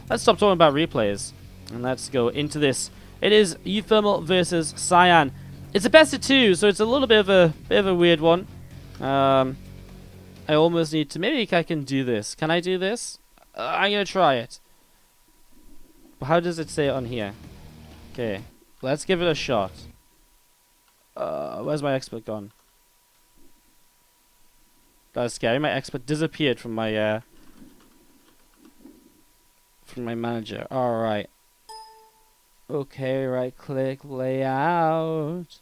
let's stop talking about replays and let's go into this. It is uThermal versus Cyan. It's a best of 2, so it's a little bit of a weird one. I almost need to, maybe I can do this. Can I do this? I'm gonna try it. But how does it say it on here? Okay, let's give it a shot. Where's my expert gone? That's scary. My expert disappeared from my manager. All right. Okay, right click layout.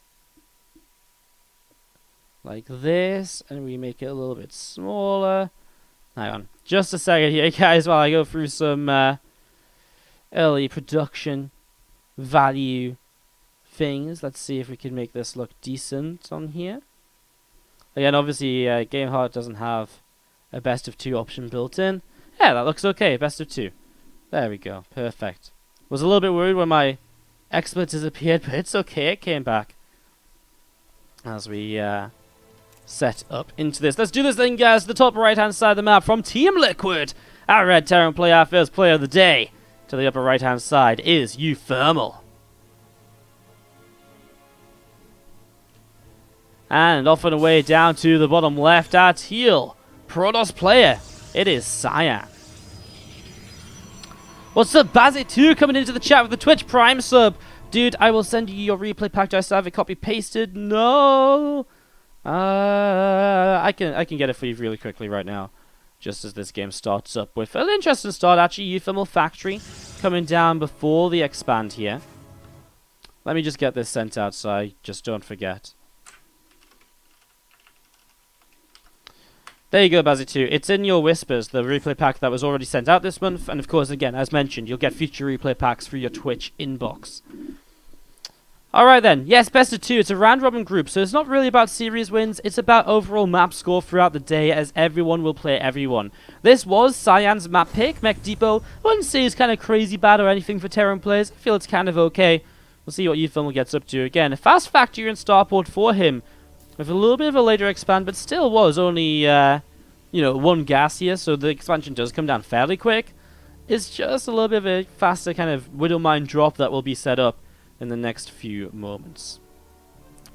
Like this, and we make it a little bit smaller. Hang on. Just a second here, guys, while I go through some early production value things. Let's see if we can make this look decent on here. Again, obviously, GameHeart doesn't have a best of 2 option built in. Yeah, that looks okay. Best of 2. There we go. Perfect. Was a little bit worried when my expert disappeared, but it's okay. It came back as we set up into this. Let's do this thing, guys. The top right-hand side of the map from Team Liquid. Our Red Terran player, our first player of the day. To the upper right-hand side is uThermal. And off and away down to the bottom left at heel. Protoss player. It is Cyan. What's up, Bazit2 coming into the chat with the Twitch Prime sub. Dude, I will send you your replay pack. Do I still have it copy pasted? No. I can get it for you really quickly right now. Just as this game starts up with an interesting start, actually. uThermal Factory coming down before the expand here. Let me just get this sent out so I just don't forget. There you go, Bazzy2. It's in your whispers, the replay pack that was already sent out this month. And of course, again, as mentioned, you'll get future replay packs through your Twitch inbox. Alright then. Yes, best of 2. It's a round-robin group, so it's not really about series wins. It's about overall map score throughout the day, as everyone will play everyone. This was Cyan's map pick, Mech Depot. I wouldn't say it's kind of crazy bad or anything for Terran players. I feel it's kind of okay. We'll see what uThermal gets up to. Again, a fast factory and starport for him. With a little bit of a later expand, but still was only, 1 gas here, so the expansion does come down fairly quick. It's just a little bit of a faster kind of Widowmine drop that will be set up in the next few moments.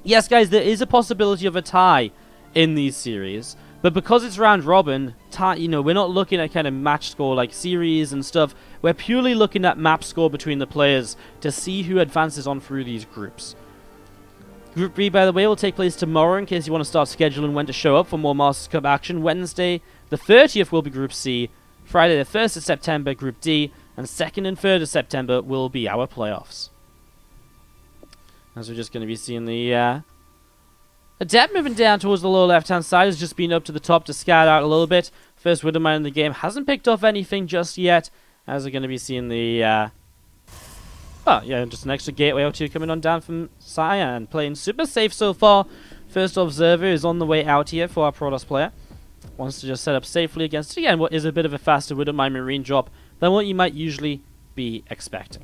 Yes, guys, there is a possibility of a tie in these series, but because it's round robin, we're not looking at kind of match score like series and stuff. We're purely looking at map score between the players to see who advances on through these groups. Group B, by the way, will take place tomorrow in case you want to start scheduling when to show up for more Masters Cup action. Wednesday, the 30th, will be Group C. Friday, the 1st of September, Group D. And 2nd and 3rd of September will be our playoffs. As we're just going to be seeing the Adept moving down towards the lower left-hand side. Has just been up to the top to scout out a little bit. First Widowmine in the game hasn't picked off anything just yet. As we're going to be seeing the... just an extra gateway or 2 coming on down from Cyan. Playing super safe so far. First observer is on the way out here for our Protoss player. Wants to just set up safely against, again, what is a bit of a faster Widowmine Marine drop than what you might usually be expecting.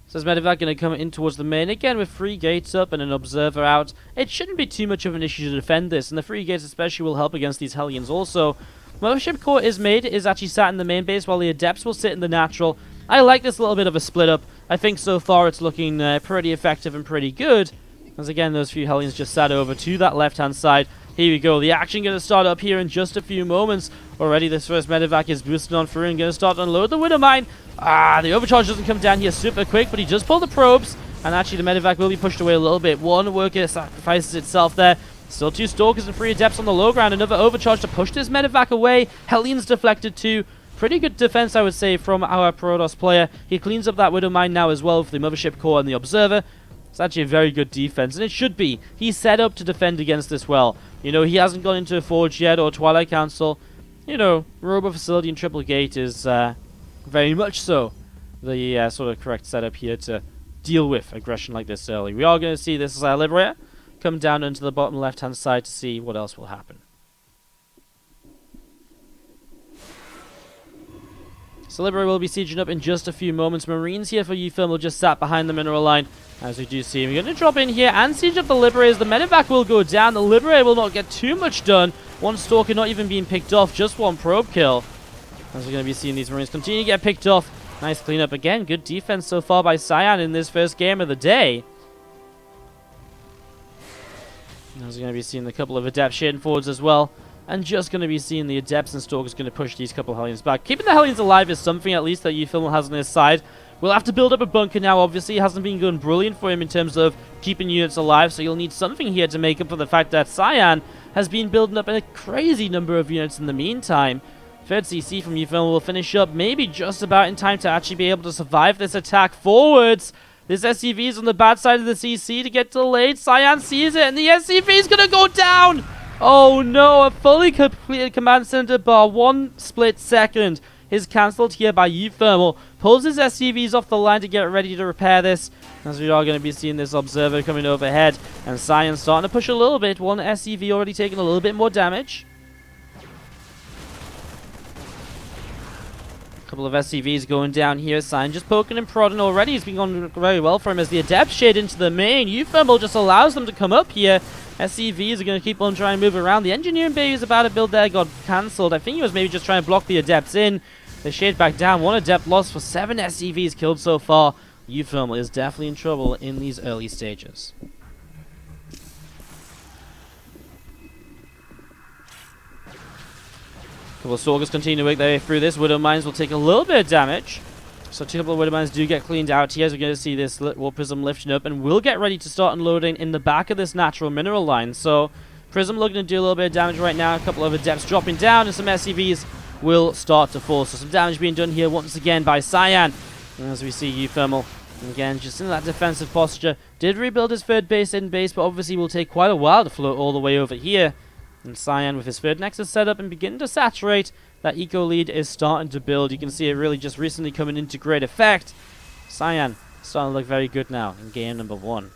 So is Medevac going to come in towards the main again with 3 gates up and an observer out. It shouldn't be too much of an issue to defend this, and the 3 gates especially will help against these Hellions also. Mothership core is actually sat in the main base while the Adepts will sit in the natural. I like this little bit of a split up. I think so far it's looking pretty effective and pretty good. As again, those few Hellions just sat over to that left-hand side. Here we go. The action going to start up here in just a few moments. Already this first Medevac is boosted on through and going to start to unload the Widowmine. The overcharge doesn't come down here super quick, but he just pulled the probes. And actually the Medevac will be pushed away a little bit. One worker sacrifices itself there. Still 2 Stalkers and 3 Adepts on the low ground. Another overcharge to push this Medevac away. Hellions deflected too. Pretty good defense, I would say, from our Protoss player. He cleans up that Widowmine now as well with the Mothership Core and the Observer. It's actually a very good defense, and it should be. He's set up to defend against this well. He hasn't gone into a Forge yet or Twilight Council. Robo Facility and Triple Gate is very much so the sort of correct setup here to deal with aggression like this early. We are going to see this Liberator come down into the bottom left-hand side to see what else will happen. So Liberator will be sieging up in just a few moments. Marines here for uThermal just sat behind the mineral line. As we do see, we're going to drop in here and siege up the Liberators. The Medevac will go down. The Liberator will not get too much done. 1 Stalker not even being picked off. Just 1 probe kill. As we're going to be seeing these Marines continue to get picked off. Nice cleanup again. Good defense so far by Cyan in this first game of the day. As we're going to be seeing a couple of Adept shading forwards as well. And just going to be seeing the Adepts and Stalkers going to push these couple of Hellions back. Keeping the Hellions alive is something at least that uThermal has on his side. We'll have to build up a bunker now, obviously. It hasn't been going brilliant for him in terms of keeping units alive, so you'll need something here to make up for the fact that Cyan has been building up a crazy number of units in the meantime. Third CC from uThermal will finish up maybe just about in time to actually be able to survive this attack forwards. This SCV is on the bad side of the CC to get delayed. Cyan sees it, and the SCV is going to go down! Oh no, a fully completed command center bar, 1 split second is cancelled here by uThermal. Pulls his SCVs off the line to get ready to repair this. As we are going to be seeing this observer coming overhead. And Cyan starting to push a little bit. One SCV already taking a little bit more damage. Couple of SCVs going down here. Cyan just poking and prodding already. It's been going very well for him as the Adept shade into the main. uThermal just allows them to come up here. SCVs are going to keep on trying to move around. The Engineering Bay was about to build there, got cancelled. I think he was maybe just trying to block the Adepts in. They shade back down. 1 Adept lost for 7 SCVs killed so far. uThermal is definitely in trouble in these early stages. Couple of Stalkers continue to work their way through this. Widow Mines will take a little bit of damage. So a couple of Widow Mines do get cleaned out here. As we're going to see this War Prism lifting up. And we'll get ready to start unloading in the back of this natural mineral line. So Prism looking to do a little bit of damage right now. A couple of Adepts dropping down. And some SCVs will start to fall. So some damage being done here once again by Cyan. And as we see uThermal, again, just in that defensive posture. Did rebuild his third base in base. But obviously will take quite a while to float all the way over here. And Cyan with his third Nexus set up and beginning to saturate. That eco lead is starting to build. You can see it really just recently coming into great effect. Cyan starting to look very good now in game number 1.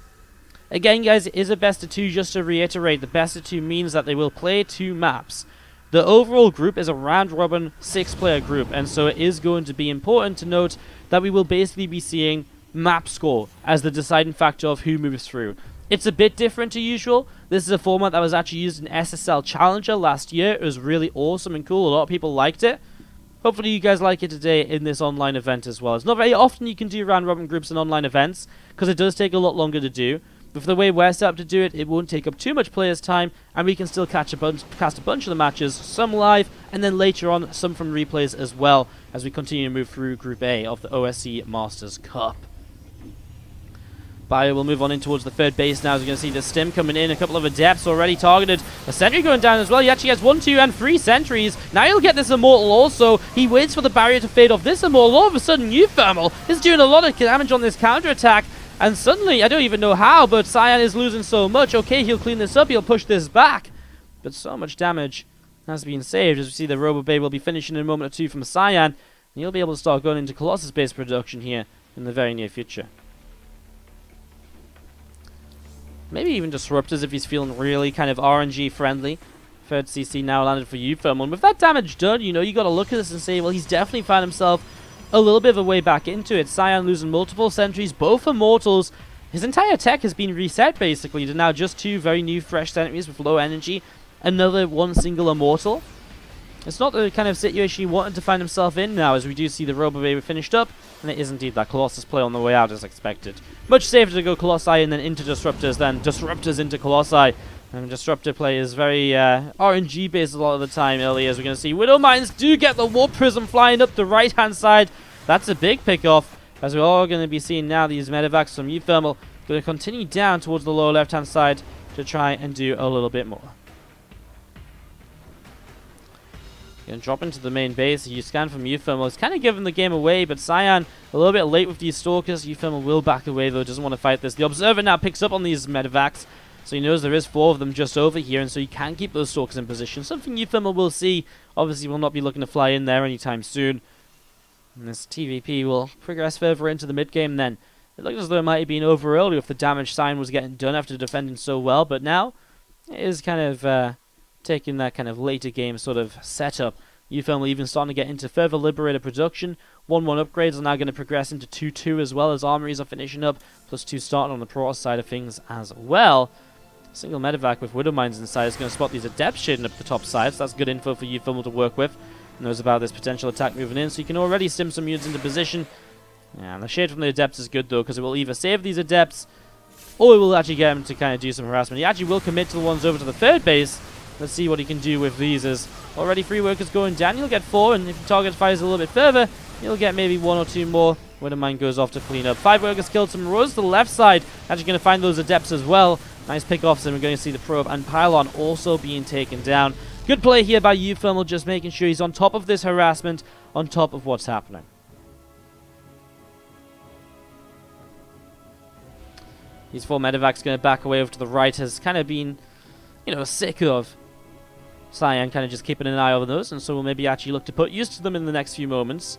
Again, guys, it is a best of 2. Just to reiterate, the best of 2 means that they will play 2 maps. The overall group is a round-robin 6-player group, and so it is going to be important to note that we will basically be seeing map score as the deciding factor of who moves through. It's a bit different to usual. This is a format that was actually used in SSL Challenger last year. It was really awesome and cool. A lot of people liked it. Hopefully you guys like it today in this online event as well. It's not very often you can do round-robin groups in online events, because it does take a lot longer to do. But for the way we're set up to do it, it won't take up too much players' time, and we can still cast a bunch of the matches, some live, and then later on some from replays as well, as we continue to move through Group A of the OSC Masters Cup. Bio will move on in towards the third base now. As we're going to see the stim coming in. A couple of Adepts already targeted. A sentry going down as well. He actually has 1, 2, and 3 sentries. Now he'll get this Immortal also. He waits for the barrier to fade off this Immortal. All of a sudden, uThermal is doing a lot of damage on this counterattack. And suddenly, I don't even know how, but Cyan is losing so much. Okay, he'll clean this up. He'll push this back. But so much damage has been saved. As we see, the Robo Bay will be finishing in a moment or 2 from Cyan. And he'll be able to start going into Colossus-based production here in the very near future. Maybe even Disruptors if he's feeling really kind of RNG friendly. Third CC now landed for uThermal. And with that damage done, you know, you got to look at this and say, well, he's definitely found himself a little bit of a way back into it. Cyan losing multiple sentries, both Immortals. His entire tech has been reset, basically, to now just 2 very new, fresh sentries with low energy. Another 1 single Immortal. It's not the kind of situation he wanted to find himself in now, as we do see the Robo Baby finished up, and it is indeed that Colossus play on the way out as expected. Much safer to go Colossi and then into Disruptors than Disruptors into Colossi. And Disruptor play is very RNG based a lot of the time early, as we're going to see. Widow Mines do get the Warp Prism flying up the right hand side. That's a big pick off, as we're all going to be seeing now these medevacs from uThermal going to continue down towards the lower left hand side to try and do a little bit more. Going to drop into the main base. You scan from uThermal. It's kind of giving the game away, but Cyan a little bit late with these Stalkers. uThermal will back away, though. Doesn't want to fight this. The Observer now picks up on these medevacs, so he knows there is 4 of them just over here, and so he can keep those Stalkers in position. Something uThermal will see. Obviously, will not be looking to fly in there anytime soon. And this TvP will progress further into the mid-game then. It looked as though it might have been over early if the damage Cyan was getting done after defending so well, but now it is kind of taking that kind of later game sort of setup. uThermal even starting to get into further Liberator production. 1-1 upgrades are now going to progress into 2-2 as well, as armories are finishing up, plus 2 starting on the Protoss side of things as well. Single medevac with Widow Mines inside is going to spot these Adepts shading up the top side, so that's good info for uThermal to work with. knows about this potential attack moving in, so he can already sim some units into position. Yeah, and the shade from the Adepts is good though, because it will either save these Adepts, or it will actually get him to kind of do some harassment. He actually will commit to the ones over to the third base. Let's see what he can do with these, as already 3 workers going down. He'll get 4, and if the target fires a little bit further, he'll get maybe 1 or 2 more. Widowmine goes off to clean up. 5 workers killed, some Marauders to the left side. Actually going to find those Adepts as well. Nice pick-offs, and we're going to see the Probe and Pylon also being taken down. Good play here by uThermal, just making sure he's on top of this harassment, on top of what's happening. These 4 medevacs going to back away over to the right, has kind of been, you know, sick of Cyan kind of just keeping an eye over those, and so we'll maybe actually look to put use to them in the next few moments.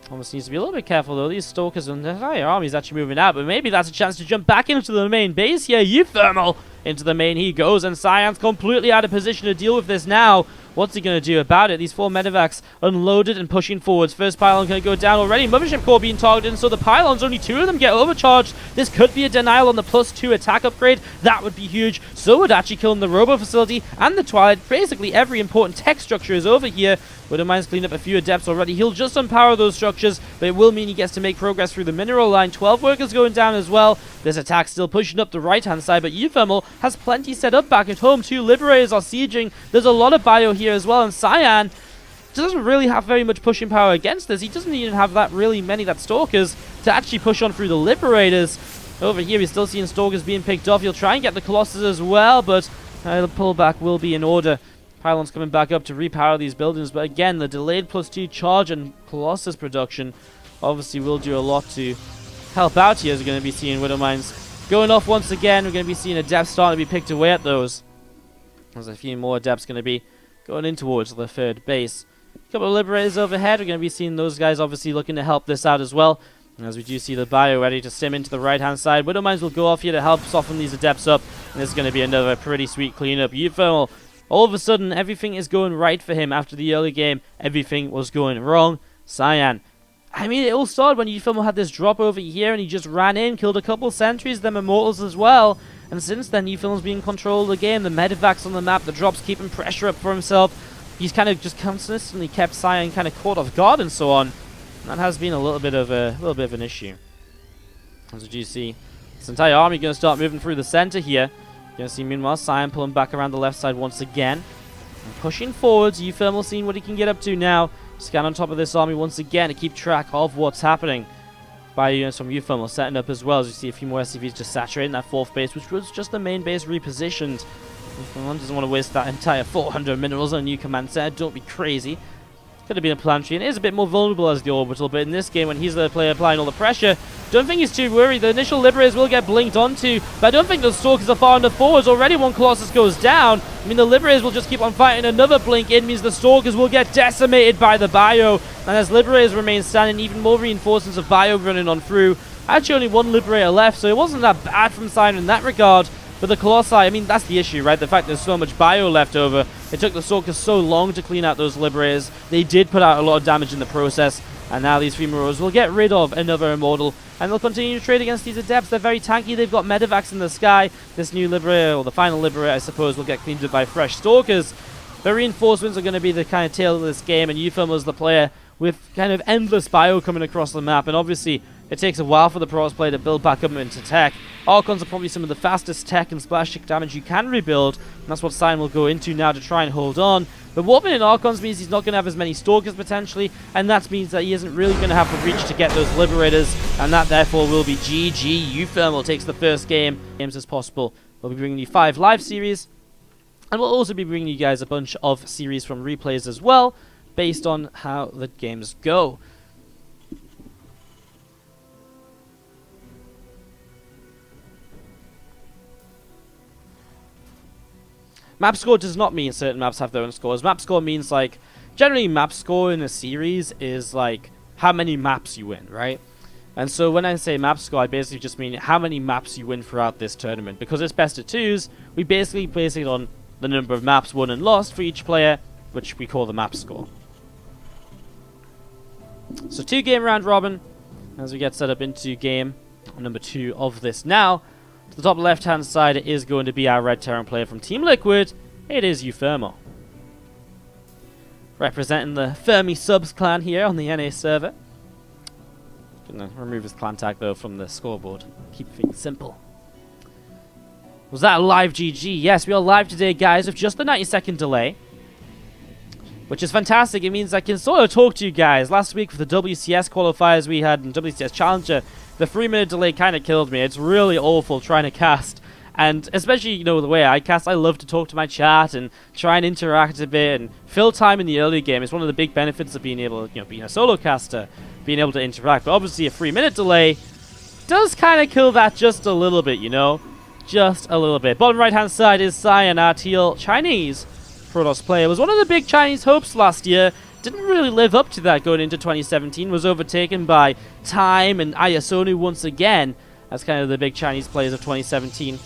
Almost needs to be a little bit careful though. These Stalkers and the entire army's actually moving out, but maybe that's a chance to jump back into the main base here. uThermal into the main he goes, and Cyan's completely out of position to deal with this now. What's he going to do about it? These 4 medevacs unloaded and pushing forwards. First pylon going to go down already. Mothership core being targeted, and so the pylons, only 2 of them get overcharged. This could be a denial on the +2 attack upgrade. That would be huge. So would actually kill the Robo facility and the Twilight. Basically every important tech structure is over here. Widowmine's cleaned up a few Adepts already. He'll just unpower those structures, but it will mean he gets to make progress through the mineral line. 12 workers going down as well. This attack still pushing up the right-hand side, but uThermal has plenty set up back at home. 2 Liberators are sieging. There's a lot of bio here as well, and Cyan doesn't really have very much pushing power against this. He doesn't even have that really many Stalkers to actually push on through the Liberators. Over here, he's still seeing Stalkers being picked off. He'll try and get the Colossus as well, but the pullback will be in order. Pylons coming back up to repower these buildings, but again, the delayed +2 charge and Colossus production obviously will do a lot to help out here, as we're going to be seeing Widowmines going off once again. We're going to be seeing Adepts starting to be picked away at those. There's a few more Adepts going to be going in towards the third base. A couple of Liberators overhead. We're going to be seeing those guys obviously looking to help this out as well. And as we do see the bio ready to stim into the right-hand side, Widowmines will go off here to help soften these Adepts up. And this is going to be another pretty sweet cleanup. uThermal, all of a sudden, everything is going right for him after the early game. Everything was going wrong. Cyan, I mean, it all started when uThermal had this drop over here, and he just ran in, killed a couple sentries, them Immortals as well. And since then, uThermal's been in control of the game. The medevacs on the map, the drops keeping pressure up for himself. He's kind of just consistently kept Cyan kind of caught off guard and so on. And that has been a little bit of an issue. As you see, this entire army going to start moving through the center here. You're going to see, meanwhile, Cyan pulling back around the left side once again. And pushing forwards, uThermal seeing what he can get up to now. Scan on top of this army once again to keep track of what's happening. Bio units from uThermal setting up as well, as you see a few more SCVs just saturating that 4th base, which was just the main base repositioned. uThermal doesn't want to waste that entire 400 minerals on a new command center. Don't be crazy. Could have been a planetary, and it is a bit more vulnerable as the orbital, but in this game, when he's the player applying all the pressure, don't think he's too worried. The initial Liberators will get blinked onto, but I don't think those Stalkers are far enough forwards. Already 1 Colossus goes down. I mean, the Liberators will just keep on fighting. Another blink in means the Stalkers will get decimated by the bio, and as Liberators remain standing, even more reinforcements of bio running on through. Actually, only 1 Liberator left, so it wasn't that bad from Cyan in that regard. But the Colossi, I mean, that's the issue, right? The fact there's so much bio left over. It took the Stalkers so long to clean out those Liberators. They did put out a lot of damage in the process. And now these 3 Marauders will get rid of another Immortal. And they'll continue to trade against these Adepts. They're very tanky. They've got medevacs in the sky. This new Liberator, or the final Liberator, I suppose, will get cleaned up by fresh Stalkers. The reinforcements are going to be the kind of tail of this game. And uThermal is the player with kind of endless bio coming across the map. And obviously, it takes a while for the Protoss player to build back up into tech. Archons are probably some of the fastest tech and splash tick damage you can rebuild, and that's what Cyan will go into now to try and hold on. But warping in Archons means he's not going to have as many Stalkers potentially, and that means that he isn't really going to have the reach to get those Liberators, and that therefore will be GG. uThermal takes the first games as possible. We'll be bringing you 5 live series, and we'll also be bringing you guys a bunch of series from replays as well, based on how the games go. Map score does not mean certain maps have their own scores. Map score means, like, generally map score in a series is, like, how many maps you win, right? And so when I say map score, I basically just mean how many maps you win throughout this tournament. Because it's best of 2s, we basically base it on the number of maps won and lost for each player, which we call the map score. So 2-game round robin, as we get set up into game number 2 of this now. To the top left-hand side is going to be our Red Terran player from Team Liquid. It is uThermal. representing the Fermi Subs clan here on the NA server. Gonna remove his clan tag though from the scoreboard. Keep things simple. Was that a live GG? Yes, we are live today, guys, with just the 90-second delay, which is fantastic. It means I can sort of talk to you guys. Last week with the WCS qualifiers we had in WCS Challenger, the 3-minute delay kind of killed me. It's really awful trying to cast, and especially, you know, the way I cast, I love to talk to my chat and try and interact a bit and fill time in the early game. It's one of the big benefits of being able, you know, being a solo caster, being able to interact. But obviously a 3-minute delay does kind of kill that just a little bit, you know? Just a little bit. Bottom right-hand side is Cyan, our teal Chinese Protoss player. Was one of the big Chinese hopes last year. Didn't really live up to that going into 2017. Was overtaken by Time and Ayasonu once again as kind of the big Chinese players of 2017.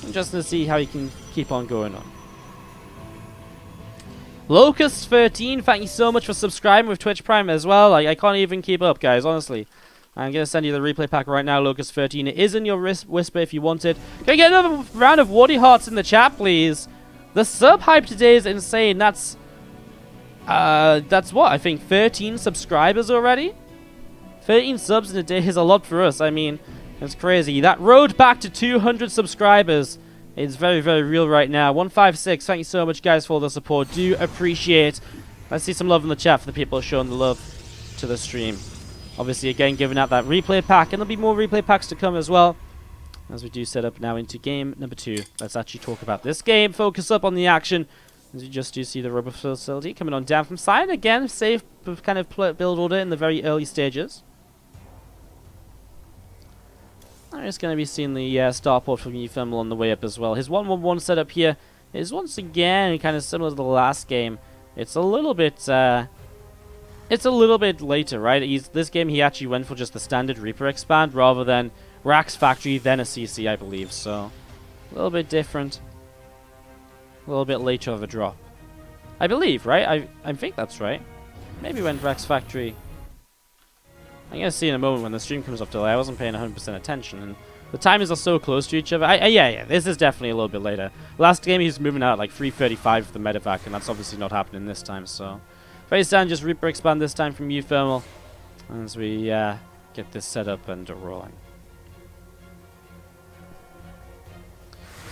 Interesting to see how he can keep on going on. Locust13, thank you so much for subscribing with Twitch Prime as well. I can't even keep up, guys, honestly. I'm going to send you the replay pack right now, Locust13. It is in your whisper if you want it. Can I get another round of Wardy Hearts in the chat, please? The sub hype today is insane. That's what? I think 13 subscribers already? 13 subs in a day is a lot for us. I mean, it's crazy. That road back to 200 subscribers is very, very real right now. 156, thank you so much, guys, for all the support. Do appreciate. Let's see some love in the chat for the people showing the love to the stream. Obviously, again, giving out that replay pack, and there'll be more replay packs to come as well, as we do set up now into game number 2. Let's actually talk about this game, focus up on the action, as you just do see the rubber facility coming on down from Cyan. Again, safe kind of build order in the very early stages. I'm just going to be seeing the starport from uThermal on the way up as well. His 1-1-1 setup here is once again kind of similar to the last game. It's a little bit later, right? This game he actually went for just the standard Reaper expand rather than Rax Factory, then a CC, I believe. So a little bit different, a little bit later of a drop, I believe, right? I think that's right. Maybe when Rax Factory. I'm gonna see in a moment when the stream comes off delay. I wasn't paying 100% attention, and the timings are so close to each other. Yeah, this is definitely a little bit later. Last game he was moving out at like 3:35 for the medevac, and that's obviously not happening this time. So very standard, just Reaper expand this time from uThermal as we get this set up and rolling.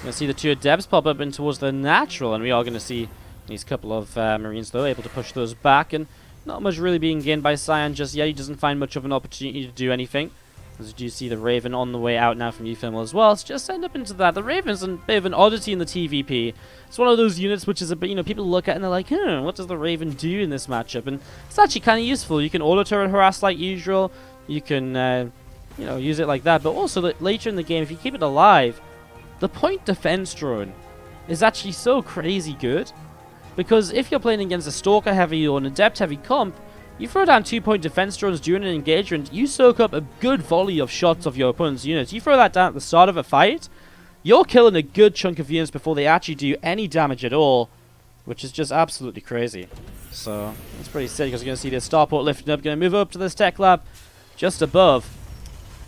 Gonna see the 2 adepts pop up in towards the natural, and we are gonna see these couple of Marines though able to push those back, and not much really being gained by Cyan just yet. He doesn't find much of an opportunity to do anything. As you do see the Raven on the way out now from uThermal as well. Let's just end up into that. The Raven's a bit of an oddity in the TvP. It's one of those units which is a bit, you know, people look at and they're like, what does the Raven do in this matchup? And it's actually kind of useful. You can auto turret harass like usual. You can, you know, use it like that. But also later in the game, if you keep it alive, the point defense drone is actually so crazy good. Because if you're playing against a Stalker heavy or an Adept heavy comp, you throw down 2-point defense drones during an engagement, you soak up a good volley of shots of your opponent's units. You throw that down at the start of a fight, you're killing a good chunk of units before they actually do any damage at all, which is just absolutely crazy. So, it's pretty sick, because you're going to see this starport lifting up, going to move up to this tech lab just above.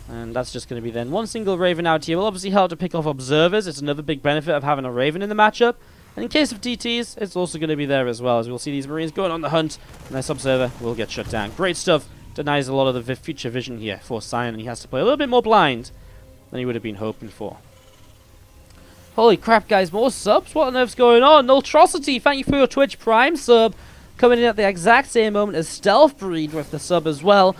And that's just going to be then one single Raven out here. Will obviously help to pick off observers. It's another big benefit of having a Raven in the matchup. And in case of DTs, it's also going to be there as well, as we'll see these Marines going on the hunt, and this observer will get shut down. Great stuff. Denies a lot of the future vision here for Cyan, and he has to play a little bit more blind than he would have been hoping for. Holy crap, guys, more subs? What on earth's going on? Nultrosity, thank you for your Twitch Prime sub. Coming in at the exact same moment as Stealth Breed with the sub as well.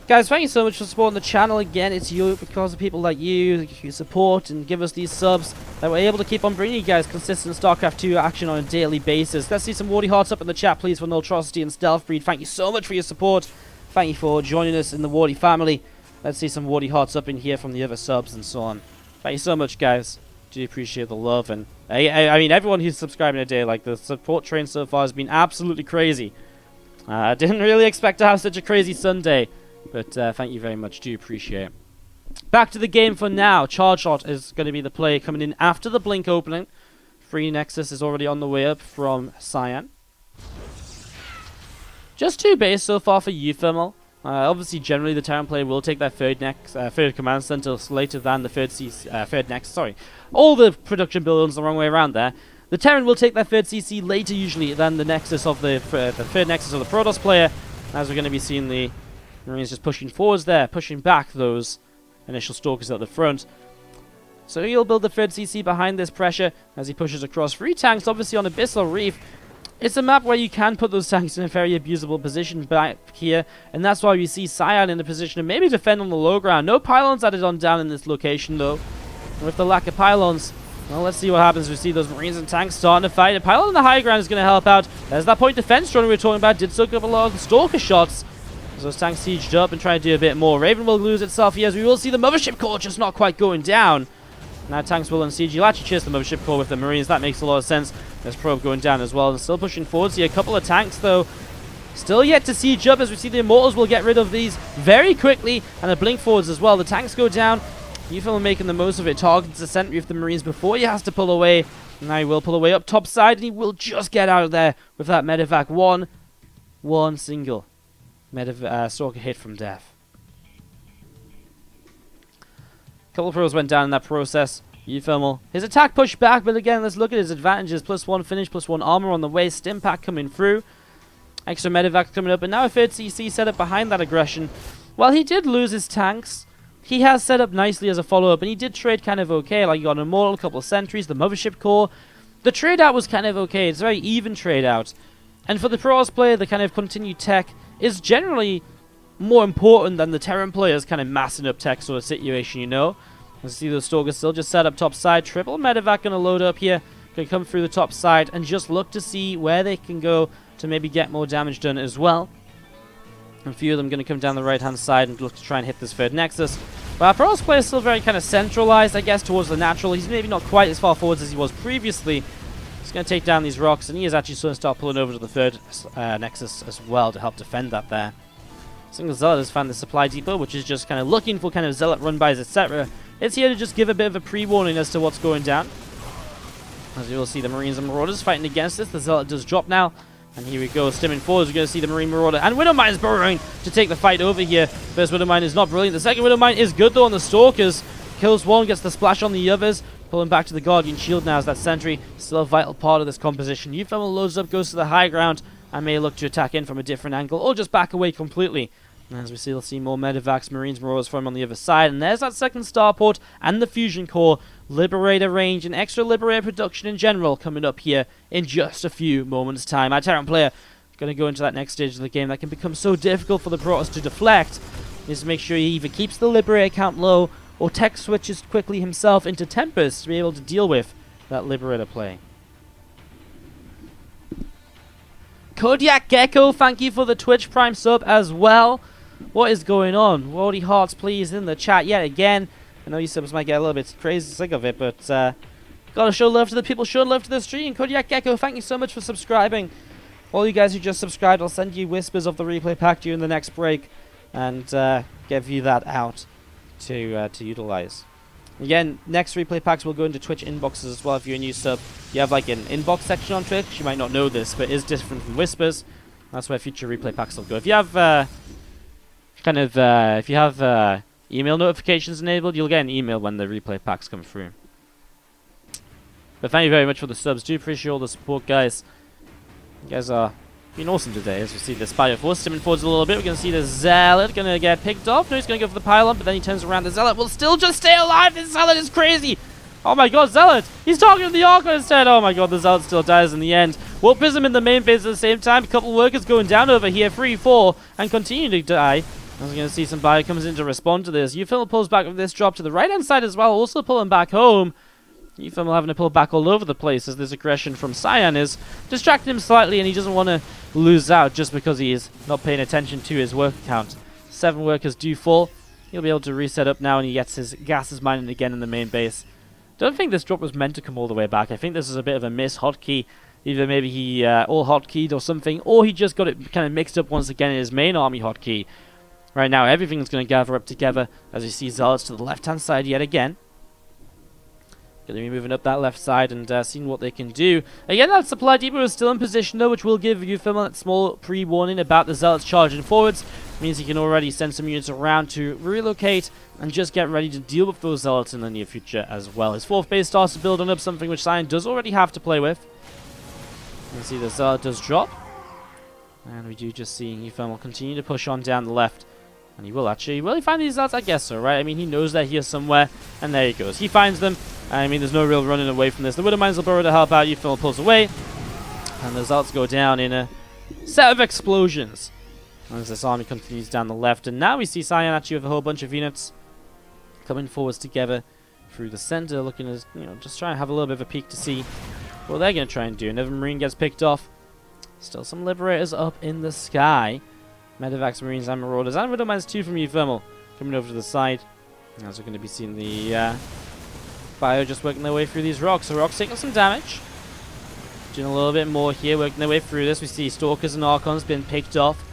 Guys, thank you so much for supporting the channel again. It's you, because of people like you support and give us these subs, that we're able to keep on bringing you guys consistent StarCraft 2 action on a daily basis. Let's see some Wardy Hearts up in the chat, please, for Nultrosity and Stealth Breed. Thank you so much for your support. Thank you for joining us in the Wardy family. Let's see some Wardy Hearts up in here from the other subs and so on. Thank you so much, guys. Do appreciate the love. And I mean, everyone who's subscribing a day, like, the support train so far has been absolutely crazy. I didn't really expect to have such a crazy Sunday. But thank you very much. Do appreciate it. Back to the game for now. Charge Shot is going to be the play coming in after the blink opening. Free Nexus is already on the way up from Cyan. Just 2 base so far for uThermal. Obviously, generally the Terran player will take that third command center later than the third next. Sorry, all the production buildings the wrong way around there. The Terran will take their third CC later usually than the Nexus of the third Nexus of the Protoss player, as we're going to be seeing the Marines just pushing forwards there, pushing back those initial Stalkers at the front. So he'll build the third CC behind this pressure as he pushes across. 3 tanks, obviously on Abyssal Reef. It's a map where you can put those tanks in a very abusable position back here, and that's why we see Cyan in the position to maybe defend on the low ground. No pylons added on down in this location though. And with the lack of pylons, well, let's see what happens. We see those Marines and tanks starting to fight. A pylon on the high ground is going to help out. There's that point defense drone we were talking about. Did soak up a lot of the Stalker shots. As those tanks sieged up and try to do a bit more. Raven will lose itself here as we will see the Mothership Core just not quite going down. Now tanks will unsiege. You'll actually chase the Mothership Core with the Marines. That makes a lot of sense. There's probe going down as well. And still pushing forwards here. A couple of tanks though. Still yet to siege up as we see the Immortals will get rid of these very quickly. And the blink forwards as well. The tanks go down. uThermal making the most of it. Targets the sentry of the Marines before he has to pull away. Now he will pull away up top side. And he will just get out of there with that medevac. One single Stalker hit from death. A couple of pros went down in that process. uThermal. His attack pushed back, but again, let's look at his advantages. +1 finish, +1 armor on the way. Stim pack coming through. Extra medevac coming up, and now a third CC set up behind that aggression. While he did lose his tanks, he has set up nicely as a follow-up, and he did trade kind of okay. Like, he got an Immortal, a couple of sentries, the Mothership Core. The trade-out was kind of okay. It's a very even trade-out. And for the Protoss player, the kind of continued tech is generally more important than the Terran players kind of massing up tech sort of situation, you know. Let's see those Stalkers still just set up top side. Triple medevac going to load up here. Going to come through the top side and just look to see where they can go to maybe get more damage done as well. A few of them going to come down the right-hand side and look to try and hit this third Nexus. But our Protoss player is still very kind of centralized, I guess, towards the natural. He's maybe not quite as far forwards as he was previously. He's going to take down these rocks, and he is actually going to start pulling over to the third Nexus as well to help defend that there. Single Zealot has found the supply depot, which is just kind of looking for kind of Zealot run-bys, etc. It's here to just give a bit of a pre-warning as to what's going down. As you will see, the Marines and Marauders fighting against this. The Zealot does drop now. And here we go, stimming forwards. We're going to see the Marine Marauder. And Widowmine is burrowing to take the fight over here. First Widowmine is not brilliant. The second Widowmine is good, though, on the Stalkers. Kills one, gets the splash on the others. Pulling back to the Guardian Shield now as that sentry. Still a vital part of this composition. uThermal loads up, goes to the high ground. And may look to attack in from a different angle. Or just back away completely. As we see, we'll see more medevacs, Marines, Marauders from on the other side. And there's that second starport and the fusion core. Liberator range and extra Liberator production in general coming up here in just a few moments' time. Our Terran player going to go into that next stage of the game that can become so difficult for the Protoss to deflect. Is to make sure he either keeps the Liberator count low or tech switches quickly himself into Tempest to be able to deal with that Liberator play. Kodiak Gecko, thank you for the Twitch Prime sub as well. What is going on? Wardy Hearts, please, in the chat yet again. I know you subs might get a little bit crazy sick of it, but gotta show love to the people, show love to the stream. Kodiak Gecko, thank you so much for subscribing. All you guys who just subscribed, I'll send you whispers of the replay pack during the next break and give you that out to utilize. Again, next replay packs will go into Twitch inboxes as well. If you're a new sub, you have like an inbox section on Twitch. You might not know this, but it is different from whispers. That's where future replay packs will go. If you have email notifications enabled, you'll get an email when the replay packs come through. But thank you very much for the subs. Do appreciate all the support, guys. You guys are being awesome today. As we see the Spider Force stimming forwards a little bit, we're going to see the Zealot going to get picked off. No, he's going to go for the pylon, but then he turns around. The Zealot will still just stay alive. This Zealot is crazy. Oh my god, Zealot! He's talking to the Archon instead! Oh my god, the Zealot still dies in the end. Warp Prism in the main base at the same time. A couple workers going down over here. 3, 4, and continue to die. As we're going to see some bio comes in to respond to this. uThermal pulls back with this drop to the right-hand side as well, also pulling back home. uThermal having to pull back all over the place as this aggression from Cyan is distracting him slightly, and he doesn't want to lose out just because he is not paying attention to his worker count. 7 workers do fall. He'll be able to reset up now, and he gets his gases mining again in the main base. Don't think this drop was meant to come all the way back. I think this is a bit of a miss hotkey. Either maybe he all hotkeyed or something, or he just got it kind of mixed up once again in his main army hotkey. Right now, everything's going to gather up together as you see Zealots to the left-hand side yet again. Going to be moving up that left side and seeing what they can do. Again, that supply depot is still in position though, which will give uThermal that small pre-warning about the Zealots charging forwards. Means he can already send some units around to relocate and just get ready to deal with those Zealots in the near future as well. His 4th base starts to build on up, something which Cyan does already have to play with. You can see the Zealot does drop. And we do just see uThermal continue to push on down the left. And he will actually, will he find these Zealots? I guess so, right? I mean, he knows they're here somewhere. And there he goes. He finds them. I mean, there's no real running away from this. The Widow Mines will burrow to help out. uThermal pulls away. And the Zealots go down in a set of explosions as this army continues down the left. And now we see Cyan actually with a whole bunch of units coming forwards together through the center, looking as, you know, just trying to have a little bit of a peek to see what they're going to try and do. Another Marine gets picked off. Still some Liberators up in the sky. Medevacs, Marines, and Marauders. And Widow Mines 2 from uThermal coming over to the side. As we're going to be seeing the Bio just working their way through these rocks. So rocks taking some damage. Doing a little bit more here, working their way through this. We see Stalkers and Archons being picked off.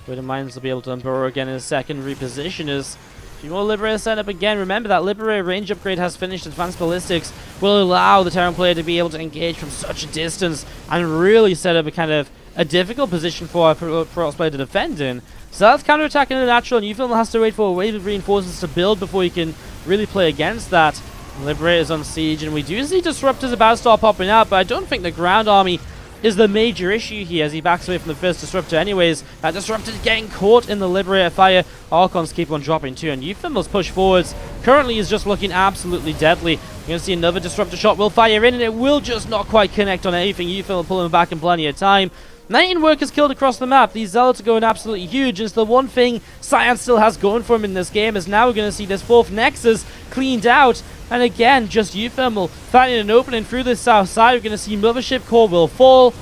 Widow Mines will be able to unburrow again in a second. Repositioners. A few more Liberators set up again. Remember that Liberator range upgrade has finished. Advanced Ballistics will allow the Terran player to be able to engage from such a distance and really set up a kind of a difficult position for our Protoss player to defend in. So that's counterattacking the natural, and uThermal has to wait for a wave of reinforcements to build before he can really play against that. Liberators on siege, and we do see Disruptors about to start popping out, but I don't think the ground army is the major issue here as he backs away from the first Disruptor anyways. That Disruptor getting caught in the Liberator fire. Archons keep on dropping too, and uThermal's push forwards currently is just looking absolutely deadly. You're going to see another Disruptor shot will fire in, and it will just not quite connect on anything. uThermal pulling back in plenty of time. 19 workers killed across the map. These Zealots are going absolutely huge. It's the one thing Cyan still has going for him in this game, is now we're going to see this 4th Nexus cleaned out. And again, just uThermal finding an opening through the south side. We're going to see Mothership Core will fall.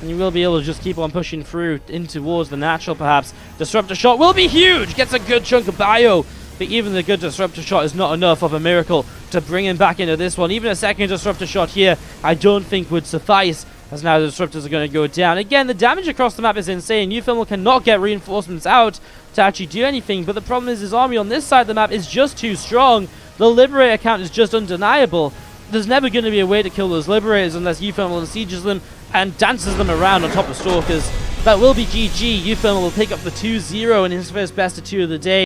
And you will be able to just keep on pushing through in towards the natural, perhaps. Disruptor shot will be huge. Gets a good chunk of bio. But even the good Disruptor shot is not enough of a miracle to bring him back into this one. Even a second Disruptor shot here, I don't think would suffice, as now the Disruptors are going to go down. Again, the damage across the map is insane. uThermal cannot get reinforcements out to actually do anything. But the problem is his army on this side of the map is just too strong. The Liberator count is just undeniable. There's never going to be a way to kill those Liberators unless uThermal sieges them and dances them around on top of Stalkers. That will be GG. uThermal will pick up the 2-0 in his first best of 2 of the day.